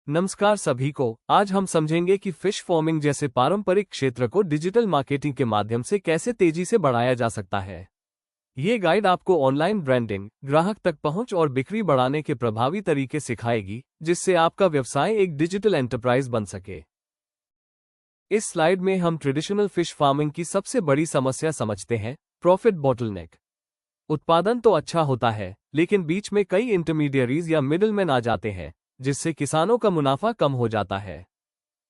नमस्कार सभी को। आज हम समझेंगे कि फिश फार्मिंग जैसे पारंपरिक क्षेत्र को डिजिटल मार्केटिंग के माध्यम से कैसे तेजी से बढ़ाया जा सकता है। ये गाइड आपको ऑनलाइन ब्रांडिंग, ग्राहक तक पहुंच और बिक्री बढ़ाने के प्रभावी तरीके सिखाएगी, जिससे आपका व्यवसाय एक डिजिटल एंटरप्राइज बन सके। इस स्लाइड में हम ट्रेडिशनल फिश फार्मिंग की सबसे बड़ी समस्या समझते हैं, प्रॉफिट बॉटलनेक। उत्पादन तो अच्छा होता है, लेकिन बीच में कई इंटरमीडियरीज या मिडलमैन आ जाते हैं, जिससे किसानों का मुनाफा कम हो जाता है।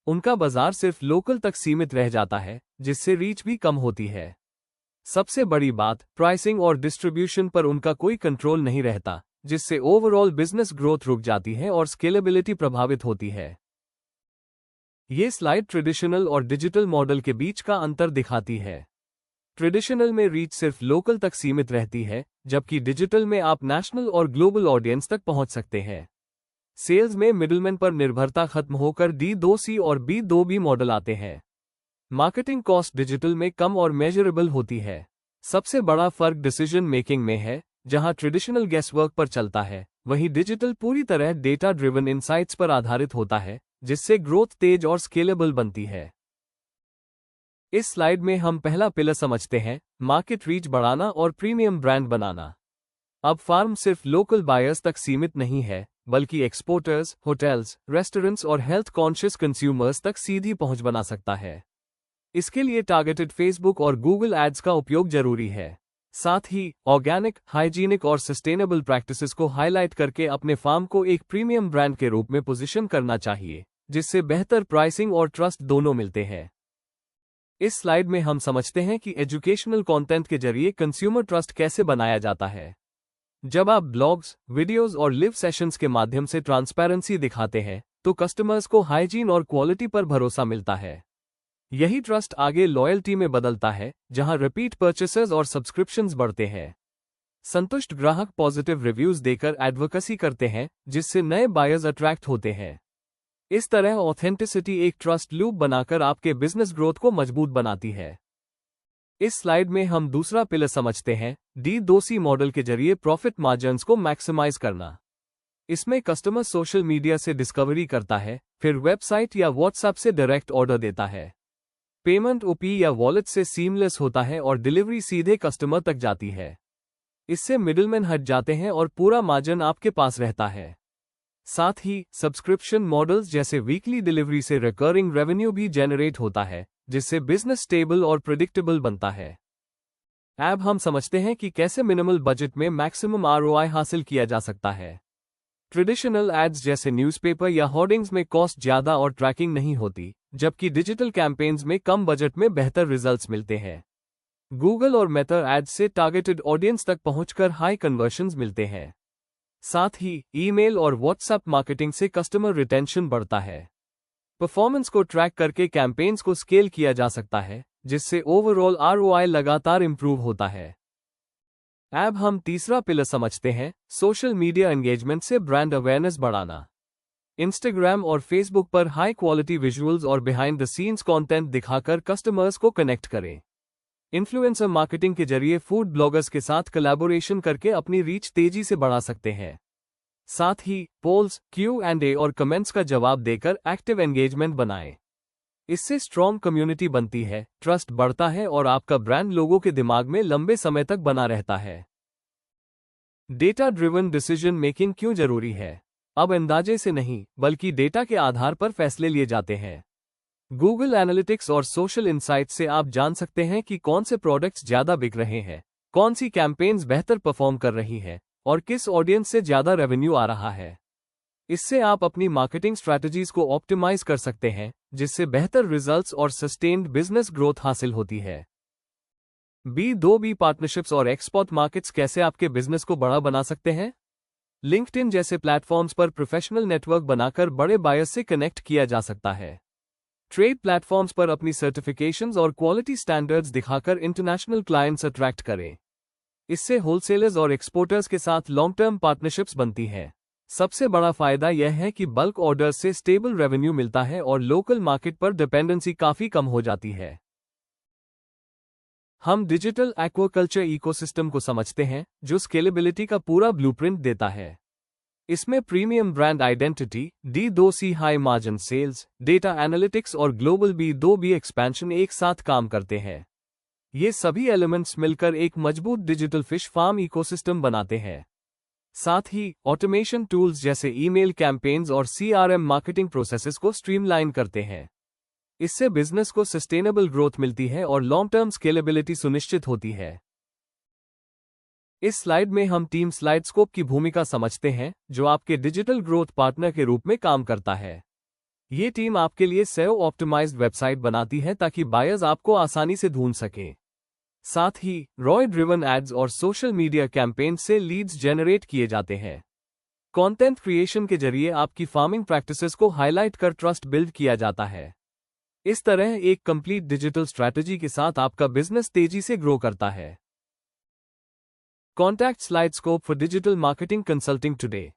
उनका बाजार सिर्फ लोकल तक सीमित रह जाता है, जिससे रीच भी कम होती है। सबसे बड़ी बात, प्राइसिंग और डिस्ट्रीब्यूशन पर उनका कोई कंट्रोल नहीं रहता, जिससे ओवरऑल बिजनेस ग्रोथ रुक जाती है और स्केलेबिलिटी प्रभावित होती है। ये स्लाइड ट्रेडिशनल और डिजिटल मॉडल के बीच का अंतर दिखाती है। ट्रेडिशनल में रीच सिर्फ लोकल तक सीमित रहती है, जबकि डिजिटल में आप नेशनल और ग्लोबल ऑडियंस तक पहुंच सकते हैं। सेल्स में मिडलमैन पर निर्भरता खत्म होकर D2C और B2B मॉडल आते हैं। मार्केटिंग कॉस्ट डिजिटल में कम और मेजरेबल होती है। सबसे बड़ा फर्क डिसीजन मेकिंग में है। जहां ट्रेडिशनल गेसवर्क पर चलता है, वहीं डिजिटल पूरी तरह डेटा ड्रिवन इनसाइट्स पर आधारित होता है, जिससे ग्रोथ तेज और स्केलेबल बनती है। इस स्लाइड में हम पहला पिलर समझते हैं, मार्केट रीच बढ़ाना और प्रीमियम ब्रांड बनाना। अब फार्म सिर्फ लोकल बायर्स तक सीमित नहीं है, बल्कि एक्सपोर्टर्स, होटल्स, रेस्टोरेंट्स और हेल्थ कॉन्शियस कंज्यूमर्स तक सीधी पहुंच बना सकता है। इसके लिए टारगेटेड फेसबुक और गूगल एड्स का उपयोग जरूरी है। साथ ही ऑर्गेनिक, हाइजीनिक और सस्टेनेबल प्रैक्टिसेस को हाईलाइट करके अपने फार्म को एक प्रीमियम ब्रांड के रूप में पोजीशन करना चाहिए, जिससे बेहतर प्राइसिंग और ट्रस्ट दोनों मिलते हैं। इस स्लाइड में हम समझते हैं कि एजुकेशनल कंटेंट के जरिए कंज्यूमर ट्रस्ट कैसे बनाया जाता है। जब आप ब्लॉग्स, वीडियोस और लिव सेशंस के माध्यम से ट्रांसपेरेंसी दिखाते हैं, तो कस्टमर्स को हाइजीन और क्वालिटी पर भरोसा मिलता है। यही ट्रस्ट आगे लॉयल्टी में बदलता है, जहां रिपीट परचेसेस और सब्सक्रिप्शंस बढ़ते हैं। संतुष्ट ग्राहक पॉजिटिव रिव्यूज देकर एडवोकेसी करते हैं, जिससे नए बायर्स अट्रैक्ट होते हैं। इस तरह ऑथेंटिसिटी एक ट्रस्ट लूप बनाकर आपके बिजनेस ग्रोथ को मजबूत बनाती है। इस स्लाइड में हम दूसरा पिलर समझते हैं, D2C मॉडल के जरिए प्रॉफिट मार्जिन्स को मैक्सिमाइज करना। इसमें कस्टमर सोशल मीडिया से डिस्कवरी करता है, फिर वेबसाइट या व्हाट्सएप से डायरेक्ट ऑर्डर देता है। पेमेंट ओपी या वॉलेट से सीमलेस होता है और डिलीवरी सीधे कस्टमर तक जाती है। इससे मिडलमैन हट जाते हैं और पूरा मार्जिन आपके पास रहता है। साथ ही सब्सक्रिप्शन मॉडल्स जैसे वीकली डिलीवरी से रिकरिंग रेवेन्यू भी जनरेट होता है, जिससे बिजनेस स्टेबल और प्रेडिक्टेबल बनता है। अब हम समझते हैं कि कैसे मिनिमल बजट में मैक्सिमम ROI हासिल किया जा सकता है। ट्रेडिशनल एड्स जैसे न्यूज़पेपर या होर्डिंग्स में कॉस्ट ज्यादा और ट्रैकिंग नहीं होती, जबकि डिजिटल कैंपेन्स में कम बजट में बेहतर रिजल्ट्स मिलते हैं। गूगल और मेटा एड्स से टारगेटेड ऑडियंस तक पहुंचकर हाई कन्वर्शंस मिलते हैं। साथ ही ईमेल और व्हाट्सएप मार्केटिंग से कस्टमर रिटेंशन बढ़ता है। परफॉर्मेंस को ट्रैक करके कैंपेन्स को स्केल किया जा सकता है, जिससे ओवरऑल ROI लगातार इंप्रूव होता है। अब हम तीसरा पिलर समझते हैं, सोशल मीडिया एंगेजमेंट से ब्रांड अवेयरनेस बढ़ाना। इंस्टाग्राम और फेसबुक पर हाई क्वालिटी विजुअल्स और बिहाइंड द सीन्स कंटेंट दिखाकर कस्टमर्स को कनेक्ट करें। इन्फ्लुएंसर मार्केटिंग के जरिए फूड ब्लॉगर्स के साथ कोलैबोरेशन करके अपनी रीच तेजी से बढ़ा सकते हैं। साथ ही पोल्स, Q&A और कमेंट्स का जवाब देकर एक्टिव एंगेजमेंट बनाएं। इससे स्ट्रॉन्ग कम्युनिटी बनती है, ट्रस्ट बढ़ता है और आपका ब्रांड लोगों के दिमाग में लंबे समय तक बना रहता है। डेटा ड्रिवन डिसीजन मेकिंग क्यों जरूरी है? अब अंदाजे से नहीं, बल्कि डेटा के आधार पर फैसले लिए जाते हैं। गूगल एनालिटिक्स और सोशल इनसाइट्स से आप जान सकते हैं कि कौन से प्रोडक्ट्स ज्यादा बिक रहे हैं, कौन सी कैंपेन्स बेहतर परफॉर्म कर रही हैं और किस ऑडियंस से ज्यादा रेवेन्यू आ रहा है। इससे आप अपनी मार्केटिंग स्ट्रैटेजीज को ऑप्टिमाइज कर सकते हैं, जिससे बेहतर रिजल्ट्स और सस्टेन्ड बिजनेस ग्रोथ हासिल होती है। B2B पार्टनरशिप्स और एक्सपोर्ट मार्केट्स कैसे आपके बिजनेस को बड़ा बना सकते हैं? लिंक्डइन जैसे प्लेटफॉर्म्स पर प्रोफेशनल नेटवर्क बनाकर बड़े बायर्स से कनेक्ट किया जा सकता है। ट्रेड प्लेटफॉर्म्स पर अपनी सर्टिफिकेशंस और क्वालिटी स्टैंडर्ड्स दिखाकर इंटरनेशनल क्लाइंट्स अट्रैक्ट करें। इससे होलसेलर्स और एक्सपोर्टर्स के साथ लॉन्ग टर्म पार्टनरशिप्स बनती हैं। सबसे बड़ा फायदा यह है कि बल्क ऑर्डर्स से स्टेबल रेवेन्यू मिलता है और लोकल मार्केट पर डिपेंडेंसी काफी कम हो जाती है। हम डिजिटल एक्वाकल्चर इकोसिस्टम को समझते हैं, जो स्केलेबिलिटी का पूरा ब्लूप्रिंट देता है। इसमें premium brand identity, D2C high margin sales, data analytics और ग्लोबल B2B एक्सपेंशन एक साथ काम करते हैं। ये सभी एलिमेंट्स मिलकर एक मजबूत डिजिटल फिश फार्म इकोसिस्टम बनाते हैं। साथ ही ऑटोमेशन टूल्स जैसे ईमेल कैंपेन्स और CRM मार्केटिंग प्रोसेसेस को स्ट्रीमलाइन करते हैं। इससे बिजनेस को सस्टेनेबल ग्रोथ मिलती है और लॉन्ग टर्म स्केलेबिलिटी सुनिश्चित होती है। इस स्लाइड में हम टीम स्लाइडस्कोप की भूमिका समझते हैं, जो आपके डिजिटल ग्रोथ पार्टनर के रूप में काम करता है। ये टीम आपके लिए SEO ऑप्टिमाइज्ड वेबसाइट बनाती है ताकि बायर्स आपको आसानी से ढूंढ सकें। साथ ही ROI ड्रिवन एड्स और सोशल मीडिया कैंपेन से लीड्स जनरेट किए जाते हैं। कंटेंट क्रिएशन के जरिए आपकी फार्मिंग प्रैक्टिसेस को हाईलाइट कर ट्रस्ट बिल्ड किया जाता है। इस तरह एक कंप्लीट डिजिटल स्ट्रैटेजी के साथ आपका बिजनेस तेजी से ग्रो करता है। Contact Slidescope for digital marketing consulting today.